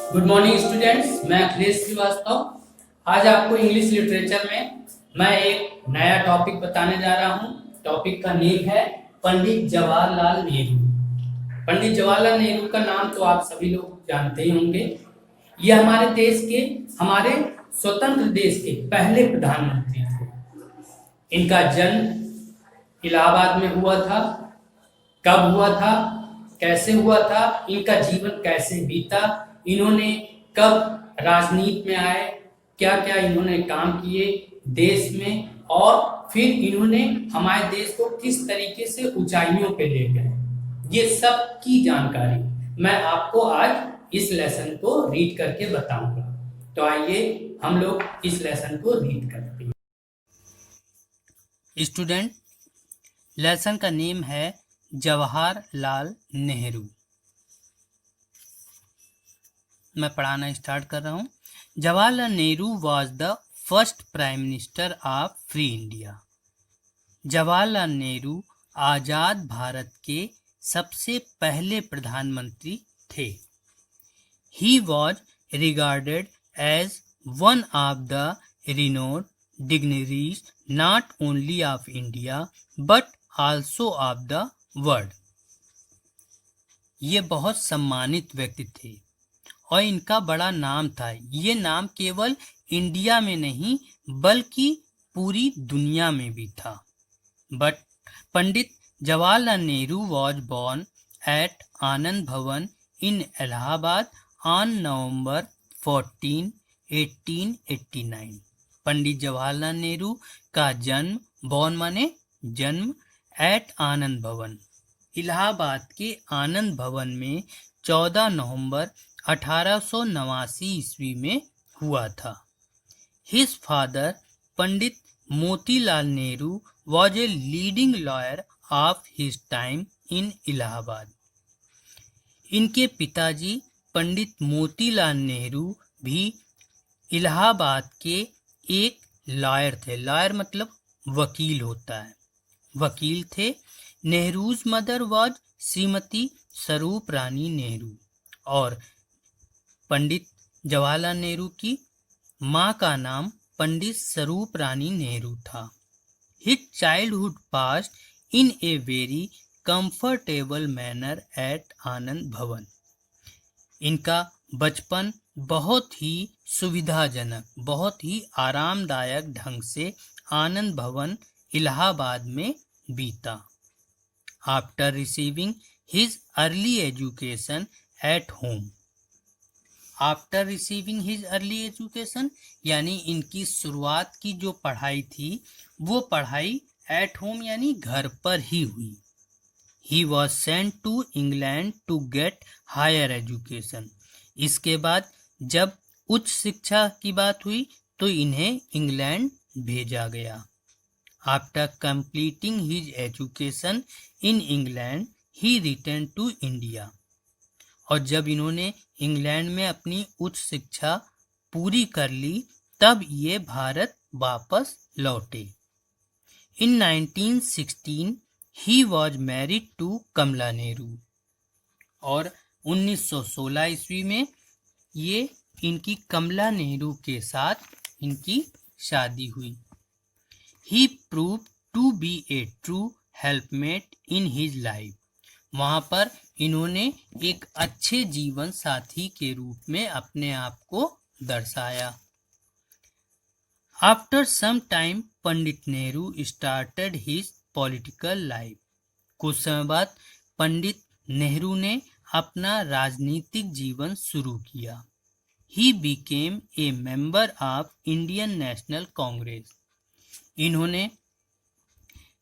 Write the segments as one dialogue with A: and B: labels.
A: Good morning students, मैं अखिलेश श्रीवास्तव। आज आपको इंग्लिश लिटरेचर में मैं एक नया टॉपिक बताने जा रहा हूँ। टॉपिक का नेम है पंडित जवाहरलाल नेहरू। पंडित जवाहरलाल नेहरू का नाम तो आप सभी लोग जानते ही होंगे। ये हमारे देश के, हमारे स्वतंत्र देश के पहले प्रधानमंत्री थे। इनका जन्म इलाहाबाद में हुआ था। कब हुआ था, कैसे हुआ था, इनका जीवन कैसे बीता, इन्होंने कब राजनीति में आए, क्या क्या इन्होंने काम किए देश में, और फिर इन्होंने हमारे देश को किस तरीके से ऊंचाइयों पे ले गए, ये सब की जानकारी मैं आपको आज इस लेसन को रीड करके बताऊंगा। तो आइए हम लोग इस लेसन को रीड करते हैं।
B: स्टूडेंट, लेसन का नेम है जवाहरलाल नेहरू। मैं पढ़ाना स्टार्ट कर रहा हूँ। Jawaharlal Nehru was the first prime minister of free India. Jawaharlal Nehru आज़ाद भारत के सबसे पहले प्रधानमंत्री थे। He was regarded as one of the renowned dignitaries not only of India but also of the world। ये बहुत सम्मानित व्यक्ति थे और इनका बड़ा नाम था। ये नाम केवल इंडिया में नहीं बल्कि पूरी दुनिया में भी था। But Pandit Jawaharlal Nehru was born at Anand Bhavan in Allahabad on November 14, 1889। Pandit Jawaharlal Nehru का जन्म, बॉर्न माने जन्म, एट आनंद भवन, इलाहाबाद के आनंद भवन में 14 नवंबर 1889 ईस्वी में हुआ था। His father Pandit Motilal Nehru was a leading lawyer of his time in Allahabad. इनके पिताजी पंडित मोतीलाल नेहरू भी इलाहाबाद के एक लॉयर थे। लॉयर मतलब वकील होता है, वकील थे। नेहरूज मदर वॉज श्रीमती स्वरूप रानी नेहरू और पंडित जवाहरलाल नेहरू की माँ का नाम पंडित स्वरूप रानी नेहरू था। His childhood past in a very comfortable manner at Anand Bhavan. इनका बचपन बहुत ही सुविधाजनक, बहुत ही आरामदायक ढंग से आनंद भवन इलाहाबाद में बीता। After receiving his early education at home. After receiving his early education यानी इनकी शुरुआत की जो पढ़ाई थी वो पढ़ाई एट होम यानी घर पर ही हुई। He was sent to England to get higher education. इसके बाद जब उच्च शिक्षा की बात हुई तो इन्हें इंग्लैंड भेजा गया। After completing his education in England he return to India. और जब इन्होंने इंग्लैंड में अपनी उच्च शिक्षा पूरी कर ली तब ये भारत वापस लौटे। इन 1916 ही वॉज मैरिड टू कमला नेहरू और 1916 ईस्वी में ये इनकी कमला नेहरू के साथ इनकी शादी हुई। He prove to be a true helpmate in his life. वहाँ पर इन्होंने एक अच्छे जीवन साथी के रूप में अपने आप को दर्शाया। After some time Pandit Nehru started his political life. कुछ समय बाद पंडित नेहरू ने अपना राजनीतिक जीवन शुरू किया। He became a member of Indian National Congress. इन्होंने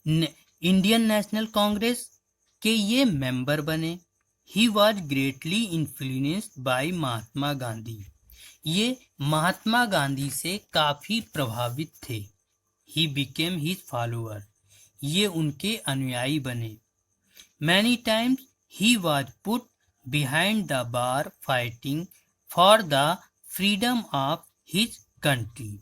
B: इंडियन नेशनल कांग्रेस के ये मेंबर बने। He was greatly influenced by Mahatma Gandhi. ये महात्मा गांधी से काफी प्रभावित थे। He became his follower. ये उनके अनुयायी बने। Many times he was put behind the bar fighting for the freedom of his country.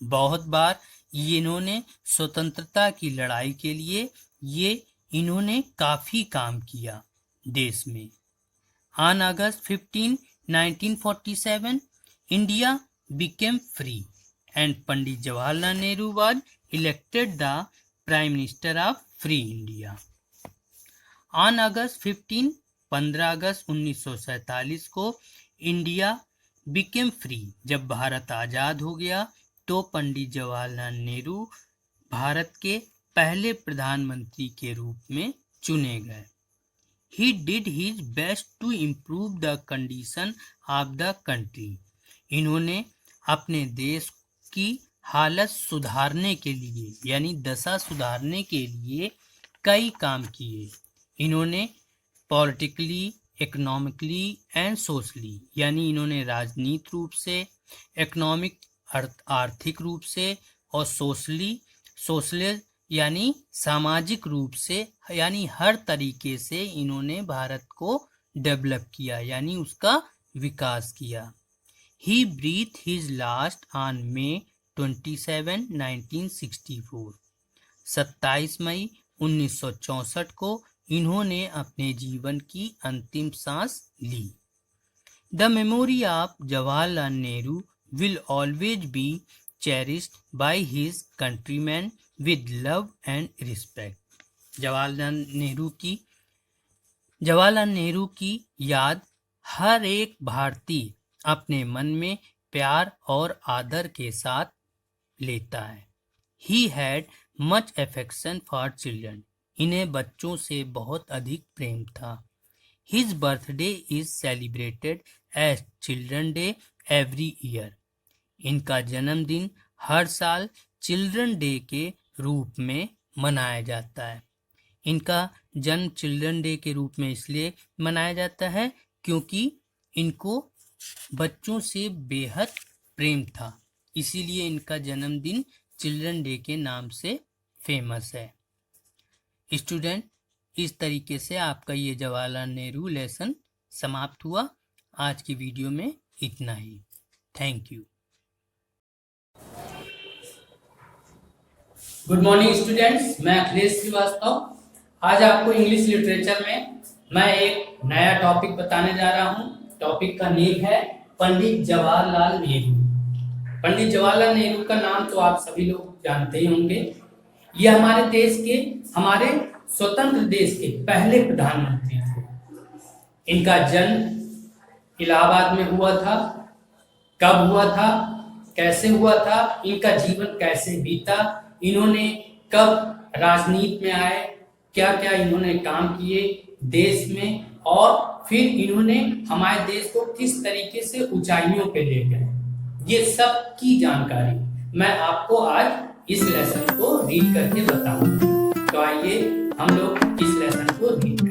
B: बहुत बार इन्होंने स्वतंत्रता की लड़ाई के लिए इन्होंने काफी काम किया देश में। On August 15, 1947, India became free and Pandit Jawaharlal Nehru was elected the Prime Minister of Free India. On August 15, 15 अगस्त 1947 को इंडिया बिकेम फ्री, जब भारत आज़ाद हो गया तो पंडित जवाहरलाल नेहरू भारत के पहले प्रधानमंत्री के रूप में चुने गए। He did his best to improve the condition of the country. इन्होंने अपने देश की हालत सुधारने के लिए यानी दशा सुधारने के लिए कई काम किए। इन्होंने पॉलिटिकली, इकोनॉमिकली एंड सोशली यानी इन्होंने राजनीतिक रूप से, इकोनॉमिक आर्थिक रूप से और सोशल यानी सामाजिक रूप से यानी हर तरीके से इन्होंने भारत को डेवलप किया यानी उसका विकास किया। He breathed his last on May 27, 1964. 27 मई 1964 को इन्होंने अपने जीवन की अंतिम सांस ली। The memory of Jawaharlal Nehru will always be cherished by his countrymen with love and respect. Jawaharlal Nehru की याद हर एक भारतीय अपने मन में प्यार और आदर के साथ लेता है। He had much affection for children. इन्हें बच्चों से बहुत अधिक प्रेम था। His birthday is celebrated as Children Day every year. इनका जन्मदिन हर साल चिल्ड्रन डे के रूप में मनाया जाता है। इनका जन्म चिल्ड्रन डे के रूप में इसलिए मनाया जाता है क्योंकि इनको बच्चों से बेहद प्रेम था, इसीलिए इनका जन्मदिन चिल्ड्रन डे के नाम से फेमस है। स्टूडेंट, इस तरीके से आपका ये जवाहरलाल नेहरू लेसन समाप्त हुआ। आज की वीडियो में इतना ही। Thank you.
A: Good morning students, मैं अखिलेश श्रीवास्तव। आज आपको इंग्लिश लिटरेचर में मैं एक नया टॉपिक बताने जा रहा हूँ। टॉपिक का नेम है पंडित जवाहरलाल नेहरू। पंडित जवाहरलाल नेहरू का नाम तो आप सभी लोग जानते ही होंगे। ये हमारे देश के, हमारे स्वतंत्र देश के पहले प्रधानमंत्री थे। इनका जन्म इलाहाबाद में हुआ था। कब हुआ था, कैसे हुआ था, इनका जीवन कैसे बीता, इन्होंने कब राजनीति में आए, क्या क्या इन्होंने काम किए देश में, और फिर इन्होंने हमारे देश को किस तरीके से ऊंचाइयों पे ले गए, ये सब की जानकारी मैं आपको आज इस लेसन को रीड करके बताऊंगा। तो आइए हम लोग इस लेसन को रीड करें।